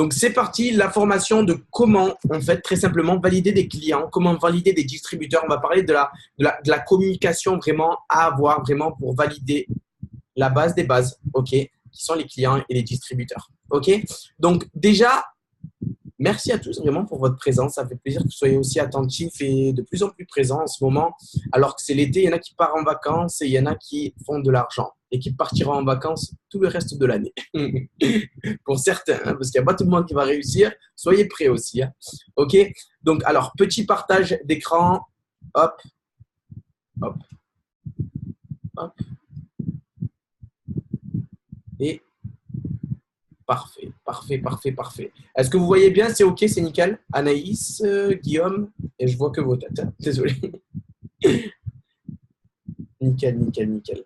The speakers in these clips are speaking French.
Donc, c'est parti, la formation de comment, en fait, très simplement, valider des clients, comment valider des distributeurs. On va parler de la communication vraiment à avoir, vraiment pour valider la base des bases, OK, qui sont les clients et les distributeurs, OK. Donc, déjà, merci à tous vraiment pour votre présence. Ça fait plaisir que vous soyez aussi attentifs et de plus en plus présents en ce moment. Alors que c'est l'été, il y en a qui partent en vacances et il y en a qui font de l'argent et qui partiront en vacances tout le reste de l'année. Pour certains, hein, parce qu'il n'y a pas tout le monde qui va réussir. Soyez prêts aussi. Hein. OK. Donc, alors, petit partage d'écran. Hop, hop, hop. Et parfait, parfait, parfait, parfait. Est-ce que vous voyez bien? C'est OK, c'est nickel. Anaïs, Guillaume, et je vois que vos têtes. Hein. Désolé. Nickel, nickel, nickel.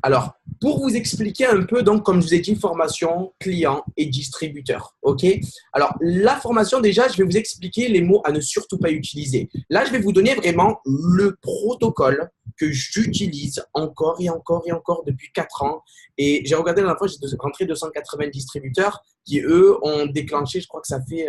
Alors, pour vous expliquer un peu, donc, comme je vous ai dit, formation, client et distributeur. OK? Alors, la formation, déjà, je vais vous expliquer les mots à ne surtout pas utiliser. Là, je vais vous donner vraiment le protocole que j'utilise encore et encore et encore depuis 4 ans. Et j'ai regardé la dernière fois, j'ai rentré 280 distributeurs qui, eux, ont déclenché, je crois que ça fait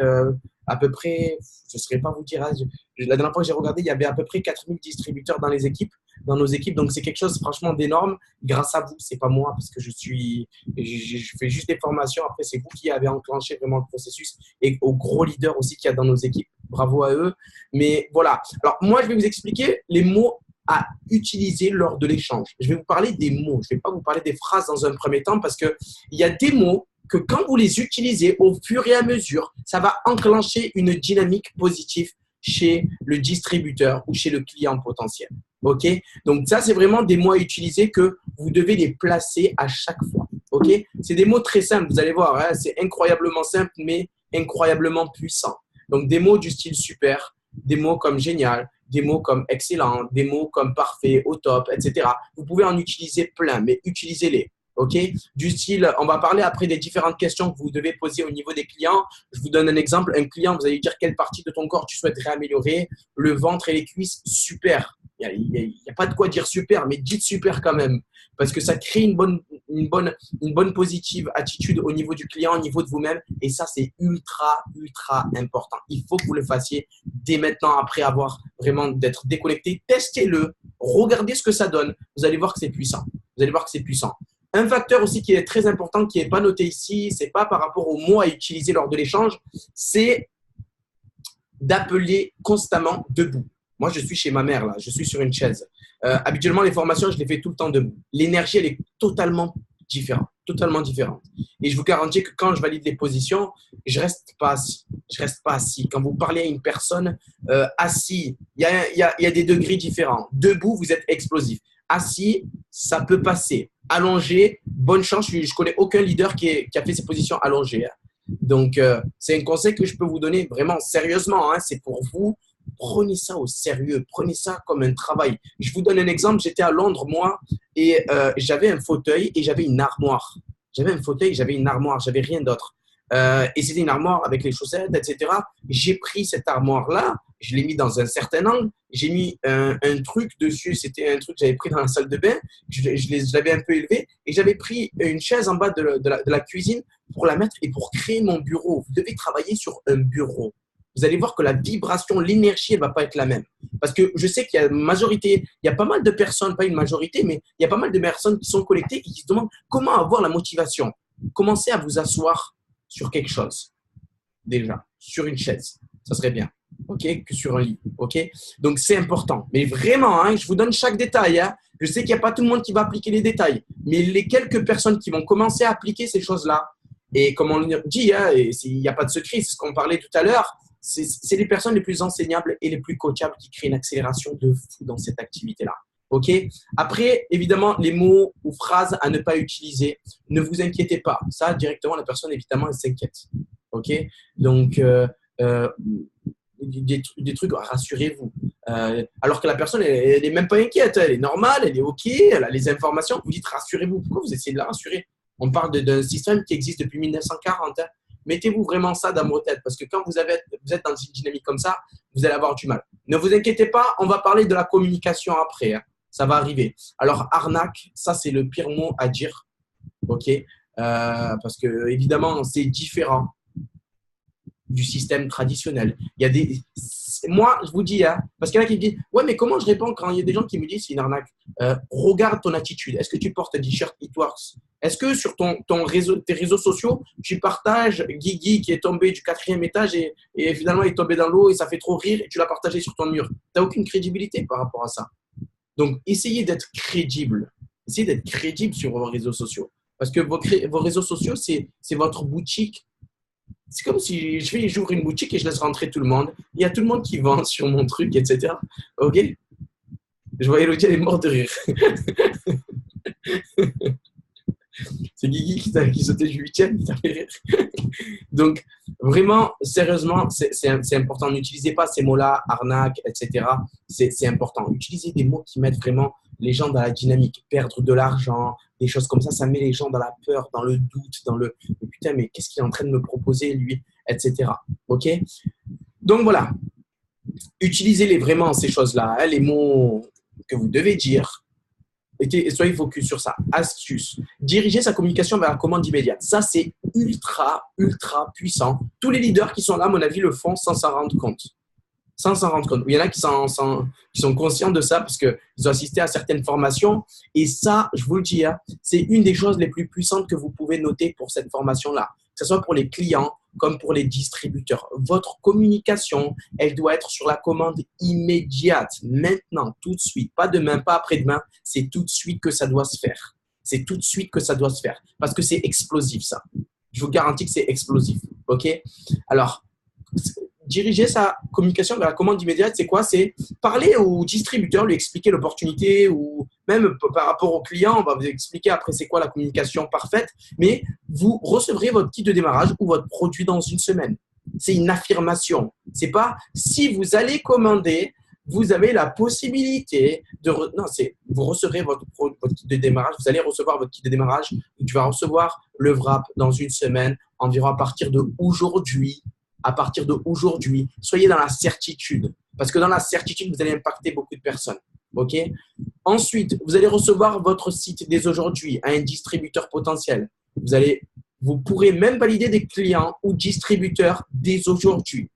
à peu près, je ne saurais pas vous dire, hein, la dernière fois que j'ai regardé, il y avait à peu près 4000 distributeurs dans les équipes, dans nos équipes. Donc, c'est quelque chose franchement d'énorme. Grâce à vous, c'est pas moi parce que je fais juste des formations. Après, c'est vous qui avez enclenché vraiment le processus et aux gros leaders aussi qu'il y a dans nos équipes. Bravo à eux. Mais voilà. Alors, moi, je vais vous expliquer les mots à utiliser lors de l'échange. Je vais vous parler des mots. Je ne vais pas vous parler des phrases dans un premier temps parce qu'il y a des mots que quand vous les utilisez au fur et à mesure, ça va enclencher une dynamique positive chez le distributeur ou chez le client potentiel. OK? Donc, ça, c'est vraiment des mots à utiliser que vous devez les placer à chaque fois. OK? C'est des mots très simples, vous allez voir. Hein, c'est incroyablement simple, mais incroyablement puissant. Donc, des mots du style super, des mots comme génial, des mots comme excellent, des mots comme parfait, au top, etc. Vous pouvez en utiliser plein, mais utilisez-les. OK? Du style, on va parler après des différentes questions que vous devez poser au niveau des clients. Je vous donne un exemple. Un client, vous allez dire quelle partie de ton corps tu souhaiterais améliorer. Le ventre et les cuisses, super. Il n'y a pas de quoi dire super, mais dites super quand même. Parce que ça crée une bonne positive attitude au niveau du client, au niveau de vous-même. Et ça, c'est ultra, ultra important. Il faut que vous le fassiez dès maintenant, après avoir vraiment d'être déconnecté. Testez-le. Regardez ce que ça donne. Vous allez voir que c'est puissant. Vous allez voir que c'est puissant. Un facteur aussi qui est très important, qui n'est pas noté ici, ce n'est pas par rapport aux mots à utiliser lors de l'échange, c'est d'appeler constamment debout. Moi, je suis chez ma mère, là, je suis sur une chaise. Habituellement, les formations, je les fais tout le temps debout. L'énergie, elle est totalement différente, totalement différente. Et je vous garantis que quand je valide les positions, je ne reste pas assis. Je reste pas assis. Quand vous parlez à une personne assis, il y a des degrés différents. Debout, vous êtes explosif. Assis, ça peut passer. Allongé, bonne chance. Je ne connais aucun leader qui a fait ses positions allongées. Donc, c'est un conseil que je peux vous donner vraiment sérieusement. Hein, c'est pour vous. Prenez ça au sérieux. Prenez ça comme un travail. Je vous donne un exemple. J'étais à Londres, moi, et j'avais un fauteuil et j'avais une armoire. J'avais un fauteuil et j'avais une armoire. J'avais rien d'autre. Et c'était une armoire avec les chaussettes, etc. J'ai pris cette armoire-là, je l'ai mis dans un certain angle, j'ai mis un truc dessus, c'était un truc que j'avais pris dans la salle de bain, je l'avais un peu élevé et j'avais pris une chaise en bas de la cuisine pour la mettre et pour créer mon bureau. Vous devez travailler sur un bureau. Vous allez voir que la vibration, l'énergie, elle ne va pas être la même. Parce que je sais qu'il y a une majorité, il y a pas mal de personnes, pas une majorité, mais il y a pas mal de personnes qui sont connectées et qui se demandent comment avoir la motivation. Commencez à vous asseoir sur quelque chose, déjà, sur une chaise, ça serait bien, ok, que sur un lit, ok. Donc, c'est important. Mais vraiment, hein, je vous donne chaque détail. Hein. Je sais qu'il n'y a pas tout le monde qui va appliquer les détails, mais les quelques personnes qui vont commencer à appliquer ces choses-là, et comme on dit, hein, il n'y a pas de secret, c'est ce qu'on parlait tout à l'heure, c'est les personnes les plus enseignables et les plus coachables qui créent une accélération de fou dans cette activité-là. OK? Après, évidemment, les mots ou phrases à ne pas utiliser. Ne vous inquiétez pas. Ça, directement, la personne, évidemment, elle s'inquiète. OK? Donc, des trucs, rassurez-vous. Alors que la personne, elle n'est même pas inquiète. Elle est normale, elle est OK, elle a les informations. Vous dites rassurez-vous. Pourquoi vous essayez de la rassurer? On parle d'un système qui existe depuis 1940. Hein. Mettez-vous vraiment ça dans vos têtes parce que quand vous êtes dans une dynamique comme ça, vous allez avoir du mal. Ne vous inquiétez pas, on va parler de la communication après. Hein. Ça va arriver. Alors, arnaque, ça, c'est le pire mot à dire. OK? Parce que, évidemment, c'est différent. du système traditionnel. Il y a des… Moi, je vous dis, hein, parce qu'il y en a qui me disent, ouais, mais comment je réponds quand il y a des gens qui me disent c'est une arnaque? Regarde ton attitude. Est-ce que tu portes un t-shirt It Works? Est-ce que sur tes réseaux sociaux, tu partages Guigui qui est tombé du 4e étage et finalement il est tombé dans l'eau et ça fait trop rire et tu l'as partagé sur ton mur? Tu n'as aucune crédibilité par rapport à ça. Donc, essayez d'être crédible. Essayez d'être crédible sur vos réseaux sociaux. Parce que vos réseaux sociaux, c'est votre boutique. C'est comme si j'ouvre une boutique et je laisse rentrer tout le monde. Il y a tout le monde qui vend sur mon truc, etc. OK? Je vois Elodie, elle est morte de rire. C'est Guigui qui sautait du 8e, qui t'a fait rire. Donc, vraiment, sérieusement, c'est important. N'utilisez pas ces mots-là, arnaque, etc. C'est important. Utilisez des mots qui mettent vraiment les gens dans la dynamique. Perdre de l'argent, des choses comme ça met les gens dans la peur, dans le doute, dans le « putain, mais qu'est-ce qu'il est en train de me proposer, lui ?» etc. OK? Donc, voilà. Utilisez vraiment ces choses-là, hein, les mots que vous devez dire. Et soyez focus sur ça. Astuce. Diriger sa communication vers la commande immédiate. Ça, c'est ultra, ultra puissant. Tous les leaders qui sont là, à mon avis, le font sans s'en rendre compte. Sans s'en rendre compte. Il y en a qui sont conscients de ça parce qu'ils ont assisté à certaines formations. Et ça, je vous le dis, hein, c'est une des choses les plus puissantes que vous pouvez noter pour cette formation-là. Que ce soit pour les clients comme pour les distributeurs. Votre communication, elle doit être sur la commande immédiate, maintenant, tout de suite. Pas demain, pas après-demain. C'est tout de suite que ça doit se faire. C'est tout de suite que ça doit se faire. Parce que c'est explosif, ça. Je vous garantis que c'est explosif. OK? Alors, diriger sa communication vers la commande immédiate, c'est quoi? C'est parler au distributeur, lui expliquer l'opportunité ou même par rapport au client, on va vous expliquer après c'est quoi la communication parfaite, mais vous recevrez votre kit de démarrage ou votre produit dans une semaine. C'est une affirmation. C'est pas si vous allez commander, vous avez la possibilité de… Non, c'est vous recevrez votre kit de démarrage, vous allez recevoir votre kit de démarrage, tu vas recevoir le wrap dans une semaine, environ à partir d'aujourd'hui. À partir d'aujourd'hui, soyez dans la certitude. Parce que dans la certitude, vous allez impacter beaucoup de personnes. OK? Ensuite, vous allez recevoir votre site dès aujourd'hui à un distributeur potentiel. Vous pourrez même valider des clients ou distributeurs dès aujourd'hui.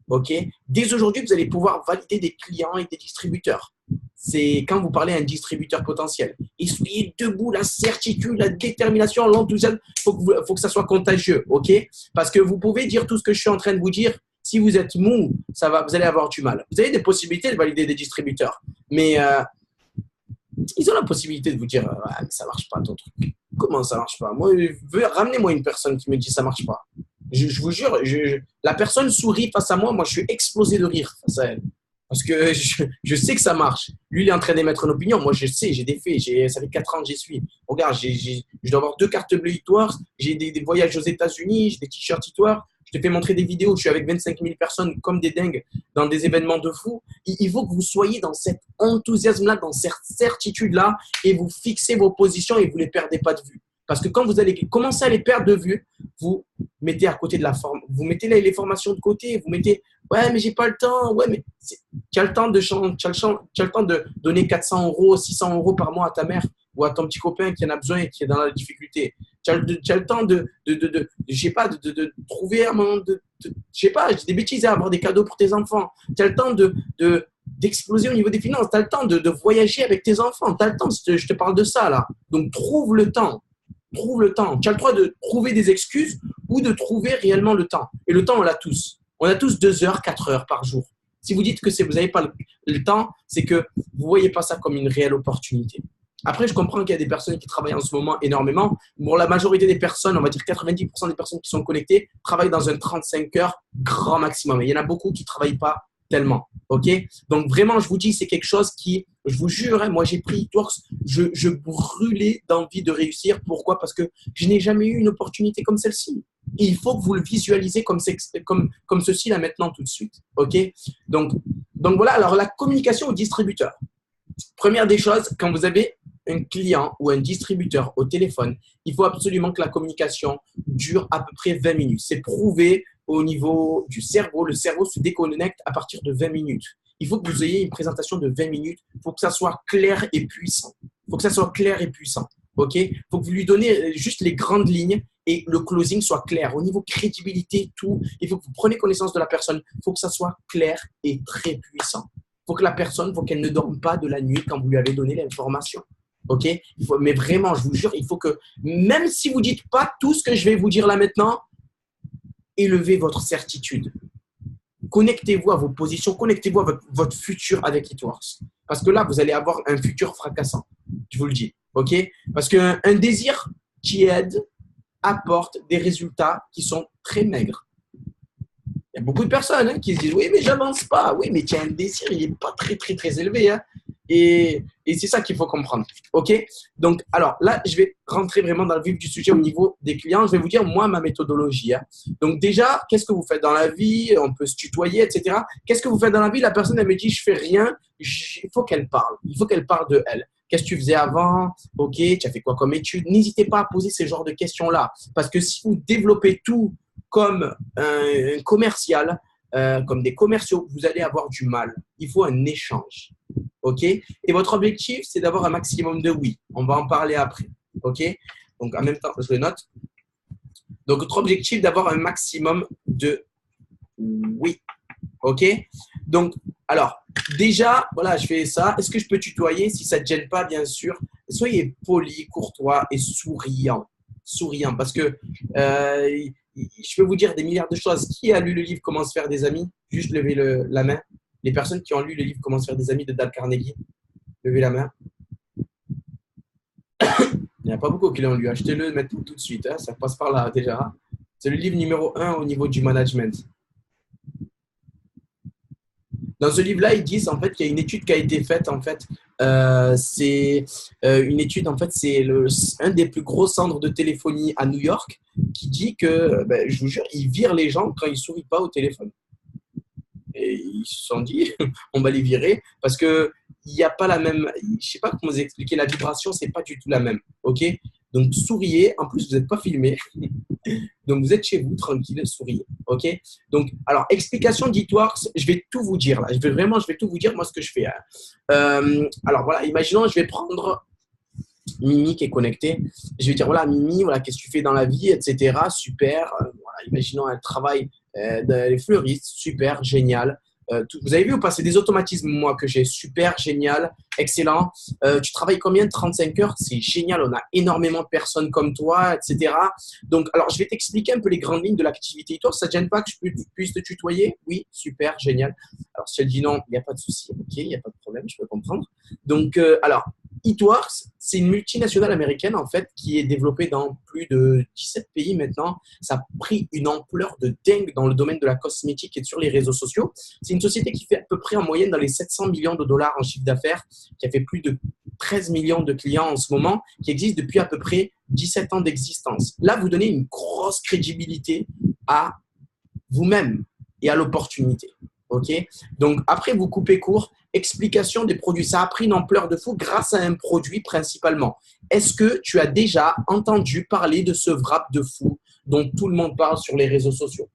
OK? Dès aujourd'hui, vous allez pouvoir valider des clients et des distributeurs. C'est quand vous parlez à un distributeur potentiel. Et soyez debout, la certitude, la détermination, l'enthousiasme, faut que ça soit contagieux, OK? Parce que vous pouvez dire tout ce que je suis en train de vous dire. Si vous êtes mou, vous allez avoir du mal. Vous avez des possibilités de valider des distributeurs, mais ils ont la possibilité de vous dire ah, mais ça marche pas ton truc. Comment ça marche pas? Moi, ramenez-moi une personne qui me dit ça marche pas. Je vous jure, la personne sourit face à moi, moi je suis explosé de rire face à elle. Parce que je sais que ça marche. Lui, il est en train d'émettre une opinion. Moi, je sais, j'ai des faits. Ça fait 4 ans que j'y suis. Regarde, je dois avoir 2 cartes bleues It Works. J'ai des voyages aux États-Unis. J'ai des t-shirts It Works. Je te fais montrer des vidéos. Je suis avec 25 000 personnes comme des dingues dans des événements de fou. Il faut que vous soyez dans cet enthousiasme-là, dans cette certitude-là et vous fixez vos positions et vous ne les perdez pas de vue. Parce que quand vous allez commencer à les perdre de vue, vous mettez à côté de la forme, vous mettez les formations de côté, vous mettez ouais mais j'ai pas le temps, ouais mais tu as le temps de donner 400 €, 600 € par mois à ta mère ou à ton petit copain qui en a besoin et qui est dans la difficulté. Tu as le temps de je sais pas de trouver un moment je sais pas, j'ai des bêtises à avoir des cadeaux pour tes enfants. Tu as le temps d'exploser au niveau des finances, tu as le temps de voyager avec tes enfants, tu as le temps, je te parle de ça là. Donc trouve le temps. Trouve le temps. Tu as le droit de trouver des excuses ou de trouver réellement le temps. Et le temps, on l'a tous. On a tous 2 heures, 4 heures par jour. Si vous dites que vous n'avez pas le temps, c'est que vous ne voyez pas ça comme une réelle opportunité. Après, je comprends qu'il y a des personnes qui travaillent en ce moment énormément. Bon, la majorité des personnes, on va dire 90% des personnes qui sont connectées, travaillent dans un 35 heures grand maximum. Et il y en a beaucoup qui ne travaillent pas tellement. OK? Donc, vraiment, je vous dis, c'est quelque chose qui, je vous jure, hein, moi, j'ai pris It Works, je brûlais d'envie de réussir. Pourquoi? Parce que je n'ai jamais eu une opportunité comme celle-ci. Et il faut que vous le visualisez comme ceci là maintenant tout de suite. OK? Donc voilà. Alors, la communication au distributeur. Première des choses, quand vous avez un client ou un distributeur au téléphone, il faut absolument que la communication dure à peu près 20 minutes. C'est prouvé au niveau du cerveau. Le cerveau se déconnecte à partir de 20 minutes. Il faut que vous ayez une présentation de 20 minutes. Il faut que ça soit clair et puissant. Il faut que ça soit clair et puissant. OK? Il faut que vous lui donnez juste les grandes lignes et le closing soit clair. Au niveau crédibilité, tout, il faut que vous preniez connaissance de la personne. Il faut que ça soit clair et très puissant. Il faut que la personne, il faut qu'elle ne dorme pas de la nuit quand vous lui avez donné l'information. OK? Mais vraiment, je vous jure, il faut que, même si vous ne dites pas tout ce que je vais vous dire là maintenant, élevez votre certitude. Connectez-vous à vos positions, connectez-vous à votre futur avec It Works. Parce que là, vous allez avoir un futur fracassant. Je vous le dis. OK? Parce qu'un désir qui aide apporte des résultats qui sont très maigres. Il y a beaucoup de personnes qui se disent « Oui, mais j'avance pas. » Oui, mais tu as un désir, il n'est pas très, très, très élevé. Hein. Et c'est ça qu'il faut comprendre. OK? Donc, alors là, je vais rentrer vraiment dans le vif du sujet au niveau des clients. Je vais vous dire, moi, ma méthodologie. Hein. Donc, déjà, qu'est-ce que vous faites dans la vie? On peut se tutoyer, etc. Qu'est-ce que vous faites dans la vie? La personne, elle me dit, je fais rien. Il faut qu'elle parle. Il faut qu'elle parle de elle. Qu'est-ce que tu faisais avant? OK, tu as fait quoi comme études? N'hésitez pas à poser ces genres de questions-là. Parce que si vous développez tout comme un commercial, comme des commerciaux, vous allez avoir du mal. Il faut un échange. OK? Et votre objectif, c'est d'avoir un maximum de oui. On va en parler après. OK? Donc, en même temps, je le note. Donc, votre objectif, d'avoir un maximum de oui. OK? Donc, alors, déjà, voilà, je fais ça. Est-ce que je peux tutoyer? Si ça ne te gêne pas, bien sûr. Soyez poli, courtois et souriant. Souriant. Parce que je peux vous dire des milliards de choses. Qui a lu le livre Comment se faire des amis? Juste levez la main. Les personnes qui ont lu le livre Comment se faire des amis de Dale Carnegie, levez la main. Il n'y en a pas beaucoup qui l'ont lu. Achetez-le maintenant tout de suite. Hein. Ça passe par là déjà. C'est le livre numéro 1 au niveau du management. Dans ce livre-là, ils disent en fait qu'il y a une étude qui a été faite. En fait, c'est une étude. En fait, c'est un des plus gros centres de téléphonie à New York qui dit que, je vous jure, ils virent les gens quand ils sourient pas au téléphone. Et ils se sont dit, on va les virer parce que il n'y a pas la même. Je sais pas comment vous expliquer. La vibration, c'est pas du tout la même. Ok? Donc souriez. En plus, vous n'êtes pas filmé. Donc vous êtes chez vous, tranquille, souriez. Ok? Donc, alors, explication d'It Works, je vais tout vous dire là. Je vais tout vous dire moi ce que je fais. Alors voilà, imaginons, je vais prendre Mimi qui est connectée. Je vais dire voilà, Mimi, voilà, qu'est-ce que tu fais dans la vie, etc. Super. Voilà, imaginons un travail les fleuristes, super, génial. Vous avez vu ou pas? C'est des automatismes, moi, que j'ai. Super, génial, excellent. Tu travailles combien? 35 heures? C'est génial, on a énormément de personnes comme toi, etc. Donc, alors, je vais t'expliquer un peu les grandes lignes de l'activité. Toi, ça ne te gêne pas que je puisse te tutoyer? Oui, super, génial. Alors, si elle dit non, il n'y a pas de souci. OK, il n'y a pas de problème, je peux comprendre. Donc, alors, It Works, c'est une multinationale américaine en fait qui est développée dans plus de 17 pays maintenant. Ça a pris une ampleur de dingue dans le domaine de la cosmétique et sur les réseaux sociaux. C'est une société qui fait à peu près en moyenne dans les 700 millions de dollars en chiffre d'affaires, qui a fait plus de 13 millions de clients en ce moment, qui existe depuis à peu près 17 ans d'existence. Là, vous donnez une grosse crédibilité à vous-même et à l'opportunité. OK? Donc, après, vous coupez court. Explication des produits. Ça a pris une ampleur de fou grâce à un produit principalement. Est-ce que tu as déjà entendu parler de ce wrap de fou dont tout le monde parle sur les réseaux sociaux?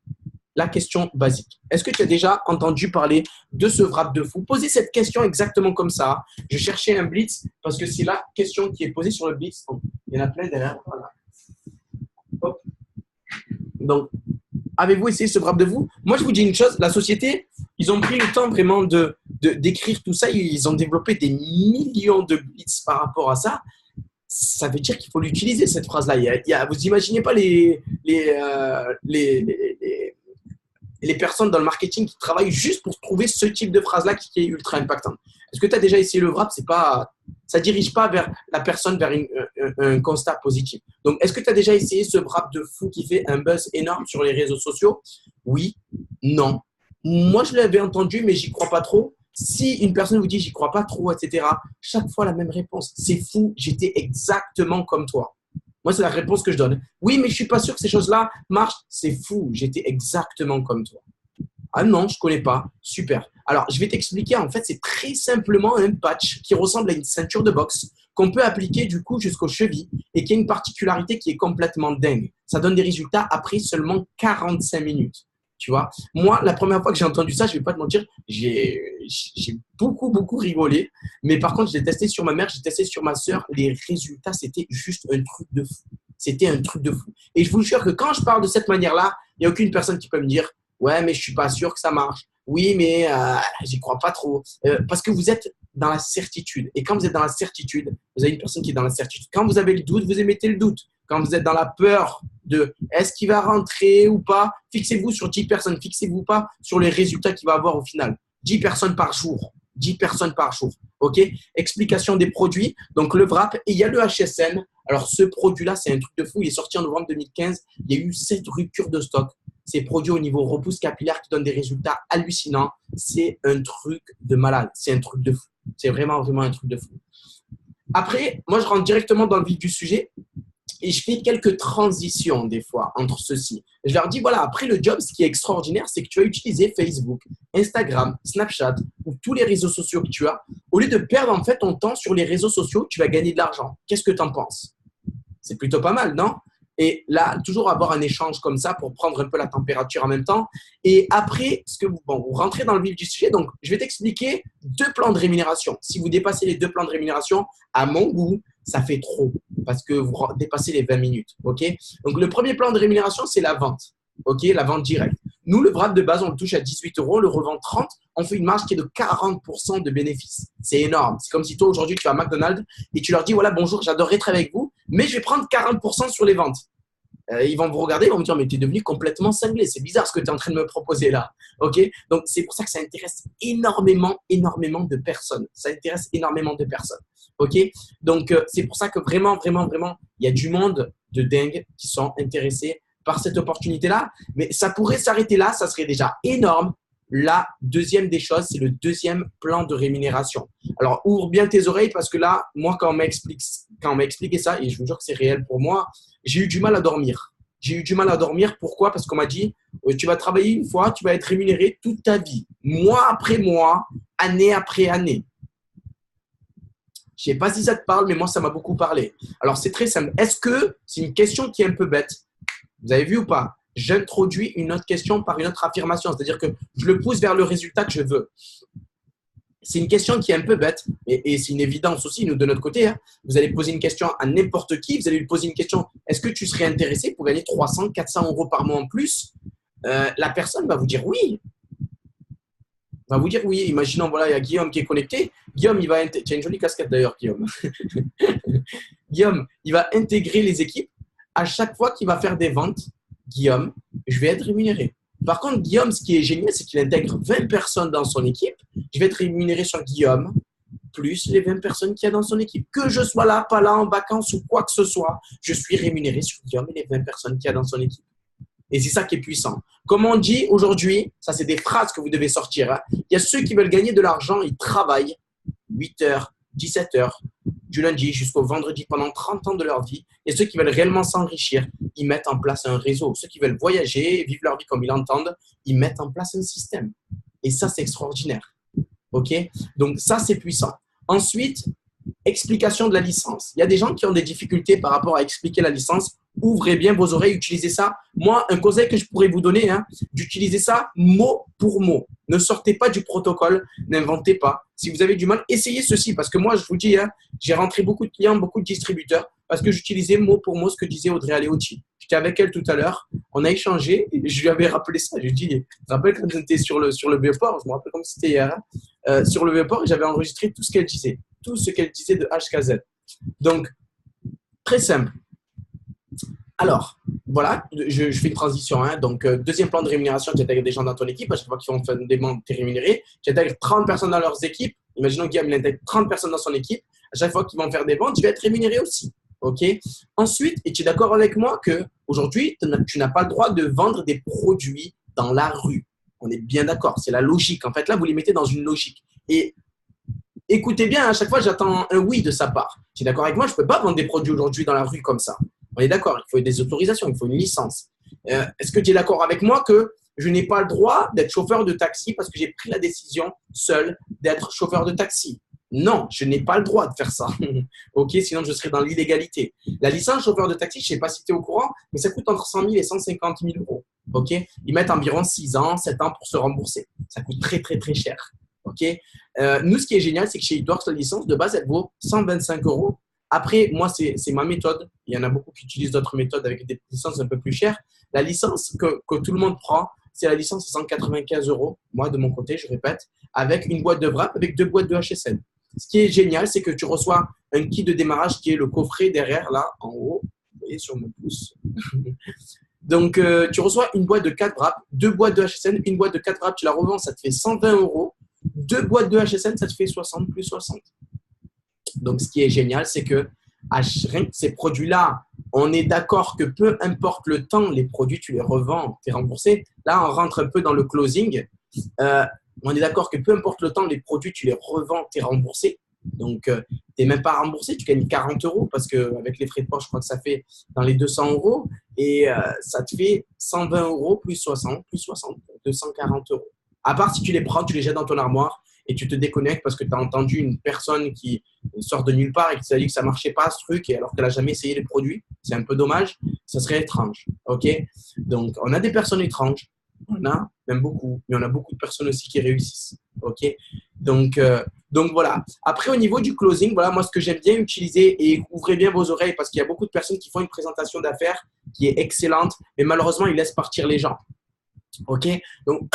La question basique. Est-ce que tu as déjà entendu parler de ce wrap de fou? Posez cette question exactement comme ça. Je cherchais un blitz parce que c'est la question qui est posée sur le blitz. Il y en a plein derrière. Voilà. Hop. Donc, avez-vous essayé ce wrap de fou? Moi, je vous dis une chose. La société, ils ont pris le temps vraiment d'écrire tout ça. Ils ont développé des millions de blitz par rapport à ça. Ça veut dire qu'il faut l'utiliser, cette phrase-là. Vous n'imaginez pas les personnes dans le marketing qui travaillent juste pour trouver ce type de phrase-là qui est ultra impactante. Est-ce que tu as déjà essayé le wrap? Ça ne dirige pas vers la personne vers un constat positif. Donc, est-ce que tu as déjà essayé ce wrap de fou qui fait un buzz énorme sur les réseaux sociaux? Oui, non. Moi, je l'avais entendu, mais j'y crois pas trop. Si une personne vous dit j'y crois pas trop, etc., chaque fois la même réponse. C'est fou, j'étais exactement comme toi. Moi, c'est la réponse que je donne. Oui, mais je suis pas sûr que ces choses-là marchent. C'est fou, j'étais exactement comme toi. Ah non, je connais pas. Super. Alors, je vais t'expliquer. En fait, c'est très simplement un patch qui ressemble à une ceinture de boxe qu'on peut appliquer du coup jusqu'aux chevilles et qui a une particularité qui est complètement dingue. Ça donne des résultats après seulement 45 minutes. Tu vois, moi, la première fois que j'ai entendu ça, je ne vais pas te mentir, j'ai beaucoup, beaucoup rigolé. Mais par contre, je l'ai testé sur ma mère, j'ai testé sur ma soeur. Les résultats, c'était juste un truc de fou. C'était un truc de fou. Et je vous jure que quand je parle de cette manière-là, il n'y a aucune personne qui peut me dire « Ouais, mais je ne suis pas sûr que ça marche. Oui, mais j'y crois pas trop. » Parce que vous êtes dans la certitude. Et quand vous êtes dans la certitude, vous avez une personne qui est dans la certitude. Quand vous avez le doute, vous émettez le doute. Quand vous êtes dans la peur de est-ce qu'il va rentrer ou pas, fixez-vous sur 10 personnes. Fixez-vous pas sur les résultats qu'il va avoir au final. 10 personnes par jour. 10 personnes par jour. OK? Explication des produits. Donc, le VRAP. Et il y a le HSN. Alors, ce produit-là, c'est un truc de fou. Il est sorti en novembre 2015. Il y a eu 7 ruptures de stock. C'est produit au niveau repousse capillaire qui donne des résultats hallucinants. C'est un truc de malade. C'est un truc de fou. C'est vraiment, vraiment un truc de fou. Après, moi, je rentre directement dans le vif du sujet et je fais quelques transitions des fois entre ceux-ci. Je leur dis, voilà, après le job, ce qui est extraordinaire, c'est que tu vas utiliser Facebook, Instagram, Snapchat ou tous les réseaux sociaux que tu as. Au lieu de perdre en fait ton temps sur les réseaux sociaux, tu vas gagner de l'argent. Qu'est-ce que tu en penses? C'est plutôt pas mal, non? Et là, toujours avoir un échange comme ça pour prendre un peu la température en même temps. Et après, vous rentrez dans le vif du sujet. Donc, je vais t'expliquer 2 plans de rémunération. Si vous dépassez les 2 plans de rémunération, à mon goût, ça fait trop parce que vous dépassez les 20 minutes. OK? Donc, le premier plan de rémunération, c'est la vente. OK? La vente directe. Nous, le VRAP de base, on le touche à 18 €, on le revend 30. On fait une marge qui est de 40% de bénéfice. C'est énorme. C'est comme si toi, aujourd'hui, tu vas à McDonald's et tu leur dis, voilà, bonjour, j'adorerais travailler avec vous, mais je vais prendre 40% sur les ventes. Ils vont vous regarder, ils vont me dire, mais tu es devenu complètement cinglé. C'est bizarre ce que tu es en train de me proposer là. OK? Donc, c'est pour ça que ça intéresse énormément, énormément de personnes. Ça intéresse énormément de personnes. OK? Donc, c'est pour ça que vraiment, vraiment, vraiment, il y a du monde de dingue qui sont intéressés par cette opportunité-là. Mais ça pourrait s'arrêter là. Ça serait déjà énorme. La deuxième des choses, c'est le deuxième plan de rémunération. Alors, ouvre bien tes oreilles parce que là, moi, quand on m'a expliqué ça, et je vous jure que c'est réel pour moi, j'ai eu du mal à dormir. J'ai eu du mal à dormir. Pourquoi? Parce qu'on m'a dit, tu vas travailler une fois, tu vas être rémunéré toute ta vie, mois après mois, année après année. Je ne sais pas si ça te parle, mais moi, ça m'a beaucoup parlé. Alors, c'est très simple. Est-ce que c'est une question qui est un peu bête? Vous avez vu ou pas? J'introduis une autre question par une autre affirmation. C'est-à-dire que je le pousse vers le résultat que je veux. C'est une question qui est un peu bête et c'est une évidence aussi, nous, de notre côté. Hein. Vous allez poser une question à n'importe qui. Vous allez lui poser une question. Est-ce que tu serais intéressé pour gagner 300, 400 € par mois en plus? La personne va vous dire oui. Va vous dire oui. Imaginons, voilà, il y a Guillaume qui est connecté. Guillaume, tu as une jolie casquette d'ailleurs, Guillaume. Guillaume, il va intégrer les équipes. À chaque fois qu'il va faire des ventes, Guillaume, je vais être rémunéré. Par contre, Guillaume, ce qui est génial, c'est qu'il intègre 20 personnes dans son équipe. Je vais être rémunéré sur Guillaume, plus les 20 personnes qu'il y a dans son équipe. Que je sois là, pas là, en vacances ou quoi que ce soit, je suis rémunéré sur Guillaume et les 20 personnes qu'il y a dans son équipe. Et c'est ça qui est puissant. Comme on dit aujourd'hui, ça c'est des phrases que vous devez sortir. Hein. Il y a ceux qui veulent gagner de l'argent, ils travaillent 8 heures, 17 heures, du lundi jusqu'au vendredi pendant 30 ans de leur vie. Et ceux qui veulent réellement s'enrichir, ils mettent en place un réseau. Ceux qui veulent voyager, vivre leur vie comme ils l'entendent, ils mettent en place un système. Et ça, c'est extraordinaire. OK? Donc, ça, c'est puissant. Ensuite, explication de la licence. Il y a des gens qui ont des difficultés par rapport à expliquer la licence. Ouvrez bien vos oreilles, utilisez ça. Moi, un conseil que je pourrais vous donner, hein, d'utiliser ça mot pour mot. Ne sortez pas du protocole, n'inventez pas. Si vous avez du mal, essayez ceci. Parce que moi, je vous dis, hein, j'ai rentré beaucoup de clients, beaucoup de distributeurs parce que j'utilisais mot pour mot ce que disait Audrey Aleotti. J'étais avec elle tout à l'heure, on a échangé et je lui avais rappelé ça. Je lui ai dit, je me rappelle quand j'étais sur le Vieux-Port, je me rappelle comme si c'était hier, hein, sur le Vieux-Port, j'avais enregistré tout ce qu'elle disait. Tout ce qu'elle disait de HKZ. Donc, très simple. Alors, voilà, je fais une transition. Hein. Donc, deuxième plan de rémunération, tu intègres des gens dans ton équipe. À chaque fois qu'ils font des membres, tu es rémunéré. Tu intègres 30 personnes dans leurs équipes. Imaginons Guillaume, il intègre 30 personnes dans son équipe. À chaque fois qu'ils vont faire des ventes, tu vas être rémunéré aussi. OK? Ensuite, es-tu d'accord avec moi qu'aujourd'hui, tu n'as pas le droit de vendre des produits dans la rue? On est bien d'accord. C'est la logique. En fait, là, vous les mettez dans une logique. Et écoutez bien, à chaque fois, j'attends un oui de sa part. Tu es d'accord avec moi? Je ne peux pas vendre des produits aujourd'hui dans la rue comme ça. On est d'accord, il faut des autorisations, il faut une licence. Est-ce que tu es d'accord avec moi que je n'ai pas le droit d'être chauffeur de taxi parce que j'ai pris la décision seul d'être chauffeur de taxi? Non, je n'ai pas le droit de faire ça. OK, sinon je serais dans l'illégalité. La licence chauffeur de taxi, je ne sais pas si tu es au courant, mais ça coûte entre 100 000 et 150 000 €. OK, ils mettent environ 6 ans, 7 ans pour se rembourser. Ça coûte très, très, très cher. OK, nous, ce qui est génial, c'est que chez Eatworks, la licence de base, elle vaut 125 €. Après, moi, c'est ma méthode. Il y en a beaucoup qui utilisent d'autres méthodes avec des licences un peu plus chères. La licence que tout le monde prend, c'est la licence à 195 euros. Moi, de mon côté, je répète, avec une boîte de wrap, avec 2 boîtes de HSN. Ce qui est génial, c'est que tu reçois un kit de démarrage qui est le coffret derrière, là, en haut. Vous voyez sur mon pouce. Donc, tu reçois une boîte de 4 wraps, 2 boîtes de HSN, une boîte de 4 wraps, tu la revends, ça te fait 120 euros. 2 boîtes de HSN, ça te fait 60 plus 60. Donc, ce qui est génial, c'est que ces produits-là, on est d'accord que peu importe le temps, les produits, tu les revends, tu es remboursé. Là, on rentre un peu dans le closing. On est d'accord que peu importe le temps, les produits, tu les revends, tu es remboursé. Donc, tu n'es même pas remboursé, tu gagnes 40 euros parce qu'avec les frais de port, je crois que ça fait dans les 200 euros et ça te fait 120 euros plus 60, 240 euros. À part si tu les prends, tu les jettes dans ton armoire et tu te déconnectes parce que tu as entendu une personne qui sort de nulle part et qui t'a dit que ça ne marchait pas ce truc et alors qu'elle n'a jamais essayé les produits. C'est un peu dommage, ça serait étrange. Ok. Donc, on a des personnes étranges, on a même beaucoup, mais on a beaucoup de personnes aussi qui réussissent. Ok. Donc voilà. Après, au niveau du closing, voilà, moi, ce que j'aime bien utiliser, et ouvrez bien vos oreilles parce qu'il y a beaucoup de personnes qui font une présentation d'affaires qui est excellente, mais malheureusement, ils laissent partir les gens. Ok. Donc,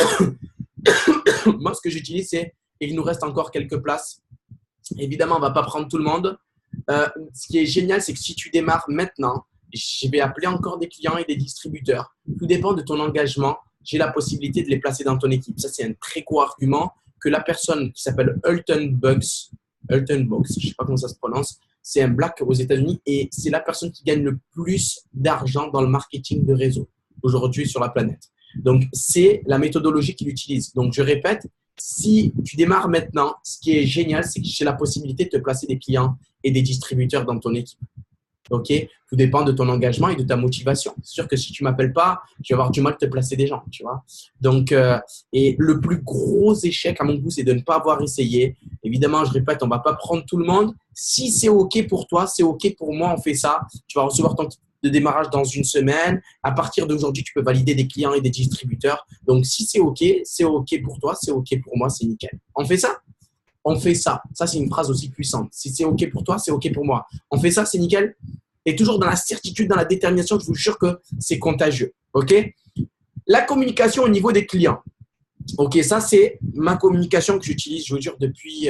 moi, ce que j'utilise, c'est, et il nous reste encore quelques places. Évidemment, on ne va pas prendre tout le monde. Ce qui est génial, c'est que si tu démarres maintenant, je vais appeler encore des clients et des distributeurs. Tout dépend de ton engagement. J'ai la possibilité de les placer dans ton équipe. Ça, c'est un très gros argument que la personne qui s'appelle Hulton Bucks, je ne sais pas comment ça se prononce, c'est un black aux États-Unis et c'est la personne qui gagne le plus d'argent dans le marketing de réseau aujourd'hui sur la planète. Donc, c'est la méthodologie qu'il utilise. Donc, je répète, si tu démarres maintenant, ce qui est génial, c'est que j'ai la possibilité de te placer des clients et des distributeurs dans ton équipe. Ok, tout dépend de ton engagement et de ta motivation. C'est sûr que si tu m'appelles pas, je vais avoir du mal de te placer des gens, tu vois. Donc, et le plus gros échec à mon goût, c'est de ne pas avoir essayé. Évidemment, je répète, on va pas prendre tout le monde. Si c'est ok pour toi, c'est ok pour moi, on fait ça. Tu vas recevoir ton kit de démarrage dans une semaine. À partir d'aujourd'hui, tu peux valider des clients et des distributeurs. Donc, si c'est ok pour toi, c'est ok pour moi, c'est nickel. On fait ça? On fait ça. Ça, c'est une phrase aussi puissante. Si c'est OK pour toi, c'est OK pour moi. On fait ça, c'est nickel. Et toujours dans la certitude, dans la détermination, je vous jure que c'est contagieux. OK? La communication au niveau des clients. OK, ça, c'est ma communication que j'utilise, je vous jure, depuis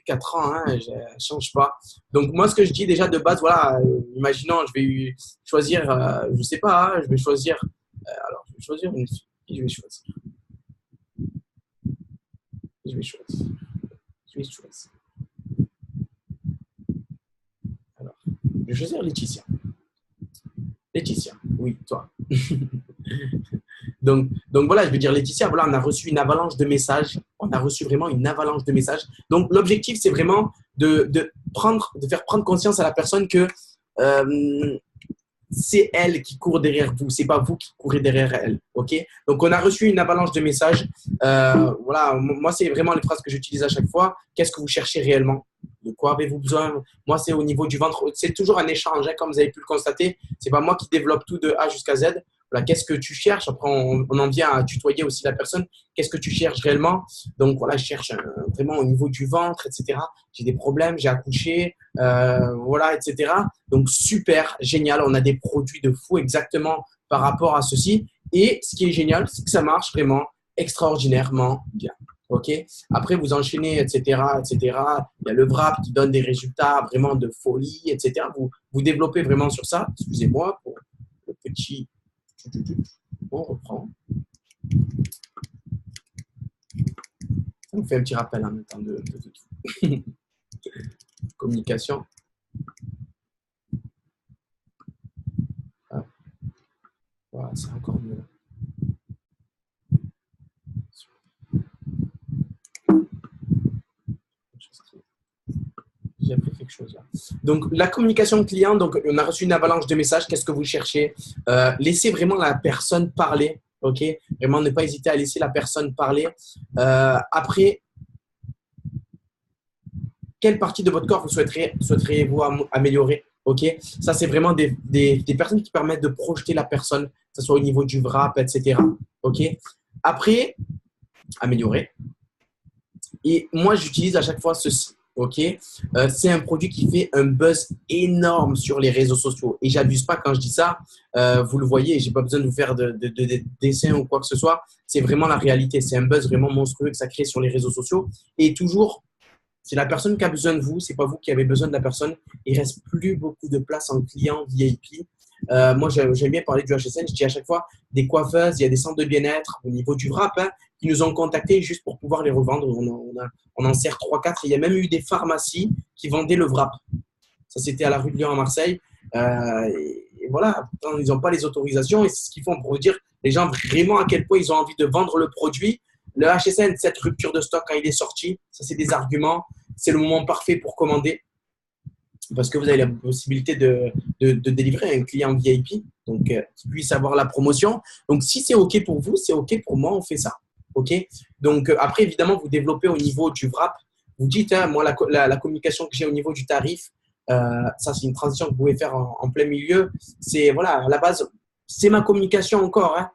4 ans. Hein, je ne change pas. Donc, moi, ce que je dis déjà de base, voilà, imaginons, je vais choisir, je ne sais pas, hein, je vais choisir, alors, je vais choisir une fille. Je vais choisir. Je vais choisir. Alors, je vais choisir Laetitia. Laetitia, oui, toi. donc voilà, je veux dire Laetitia, voilà, on a reçu une avalanche de messages. On a reçu vraiment une avalanche de messages. Donc, l'objectif, c'est vraiment de faire prendre conscience à la personne que c'est elle qui court derrière vous, c'est pas vous qui courez derrière elle. Ok? Donc, on a reçu une avalanche de messages. Voilà, moi, c'est vraiment les phrases que j'utilise à chaque fois. Qu'est-ce que vous cherchez réellement? De quoi avez-vous besoin? Moi, c'est au niveau du ventre. C'est toujours un échange, hein, comme vous avez pu le constater. C'est pas moi qui développe tout de A jusqu'à Z. Voilà, qu'est-ce que tu cherches? Après, on en vient à tutoyer aussi la personne. Qu'est-ce que tu cherches réellement? Donc, voilà, je cherche vraiment au niveau du ventre, etc. J'ai des problèmes, j'ai accouché, voilà, etc. Donc, super, génial. On a des produits de fou exactement par rapport à ceci. Et ce qui est génial, c'est que ça marche vraiment extraordinairement bien. OK? Après, vous enchaînez, etc., etc. Il y a le wrap qui donne des résultats vraiment de folie, etc. Vous développez vraiment sur ça. Excusez-moi pour le petit… On reprend. Ça nous fait un petit rappel en même temps de tout. Communication. Ah. Voilà, c'est encore mieux. J'ai appris quelque chose là. Donc, la communication client, donc, on a reçu une avalanche de messages. Qu'est-ce que vous cherchez? Laissez vraiment la personne parler. OK? Vraiment, ne pas hésiter à laisser la personne parler. Après, quelle partie de votre corps vous souhaiteriez-vous améliorer? OK? Ça, c'est vraiment des personnes qui permettent de projeter la personne, que ce soit au niveau du wrap, etc. OK? Après, améliorer. Et moi, j'utilise à chaque fois ceci. Ok, c'est un produit qui fait un buzz énorme sur les réseaux sociaux. Et j'abuse pas quand je dis ça. Vous le voyez, j'ai pas besoin de vous faire de dessin ou quoi que ce soit. C'est vraiment la réalité. C'est un buzz vraiment monstrueux que ça crée sur les réseaux sociaux. Et toujours, c'est la personne qui a besoin de vous, c'est pas vous qui avez besoin de la personne. Il reste plus beaucoup de place en client VIP. Moi, j'aime bien parler du HSN. Je dis à chaque fois des coiffeuses, il y a des centres de bien-être au niveau du wrap qui nous ont contactés juste pour pouvoir les revendre. On en sert 3-4. Il y a même eu des pharmacies qui vendaient le wrap. Ça, c'était à la rue de Lyon à Marseille. Et voilà, ils n'ont pas les autorisations et c'est ce qu'ils font pour dire les gens vraiment à quel point ils ont envie de vendre le produit. Le HSN, cette rupture de stock quand il est sorti, ça, c'est des arguments. C'est le moment parfait pour commander parce que vous avez la possibilité de délivrer à un client VIP, donc qui puisse avoir la promotion. Donc, si c'est OK pour vous, c'est OK pour moi, on fait ça. OK. Donc, après, évidemment, vous développez au niveau du wrap. Vous dites, hein, moi, la communication que j'ai au niveau du tarif, ça, c'est une transition que vous pouvez faire en plein milieu. C'est, voilà, à la base, c'est ma communication encore. Hein.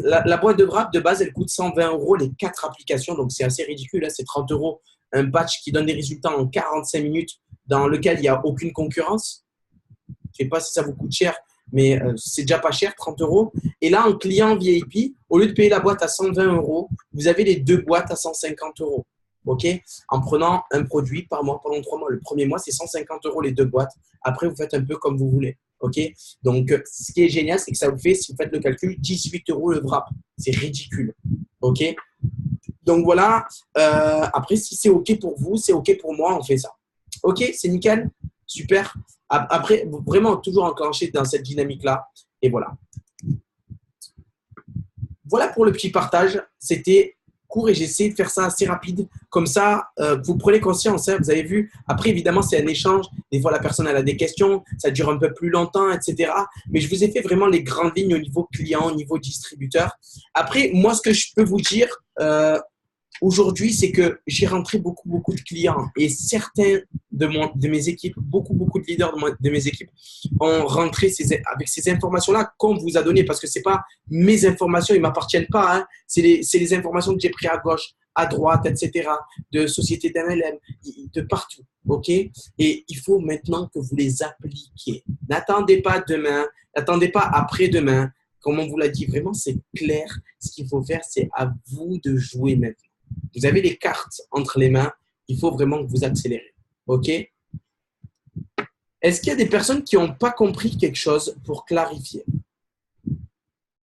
La boîte de wrap, de base, elle coûte 120 € les 4 applications. Donc, c'est assez ridicule. Hein. C'est 30 € un patch qui donne des résultats en 45 minutes dans lequel il n'y a aucune concurrence. Je ne sais pas si ça vous coûte cher, mais c'est déjà pas cher, 30 €. Et là, en client VIP, au lieu de payer la boîte à 120 €, vous avez les 2 boîtes à 150 €. OK? En prenant un produit par mois pendant 3 mois. Le premier mois, c'est 150 € les 2 boîtes. Après, vous faites un peu comme vous voulez. OK? Donc, ce qui est génial, c'est que ça vous fait, si vous faites le calcul, 18 € le wrap. C'est ridicule. OK? Donc, voilà. Après, si c'est OK pour vous, c'est OK pour moi, on fait ça. OK? C'est nickel? Super. Après, vraiment, toujours enclenché dans cette dynamique-là. Et voilà. Voilà pour le petit partage. C'était court et j'ai essayé de faire ça assez rapide. Comme ça, vous prenez conscience. Hein, vous avez vu. Après, évidemment, c'est un échange. Des fois, la personne elle a des questions. Ça dure un peu plus longtemps, etc. Mais je vous ai fait vraiment les grandes lignes au niveau client, au niveau distributeur. Après, moi, ce que je peux vous dire aujourd'hui, c'est que j'ai rentré beaucoup de clients et certains de mes équipes, beaucoup de leaders de mes équipes ont rentré avec ces informations-là qu'on vous a données parce que ce n'est pas mes informations, ils ne m'appartiennent pas. Hein. C'est les informations que j'ai prises à gauche, à droite, etc., de sociétés d'MLM, de partout. OK? Et il faut maintenant que vous les appliquiez. N'attendez pas demain, n'attendez pas après-demain. Comme on vous l'a dit, vraiment, c'est clair. Ce qu'il faut faire, c'est à vous de jouer maintenant. Vous avez les cartes entre les mains. Il faut vraiment que vous accélérez. OK? Est-ce qu'il y a des personnes qui n'ont pas compris quelque chose pour clarifier?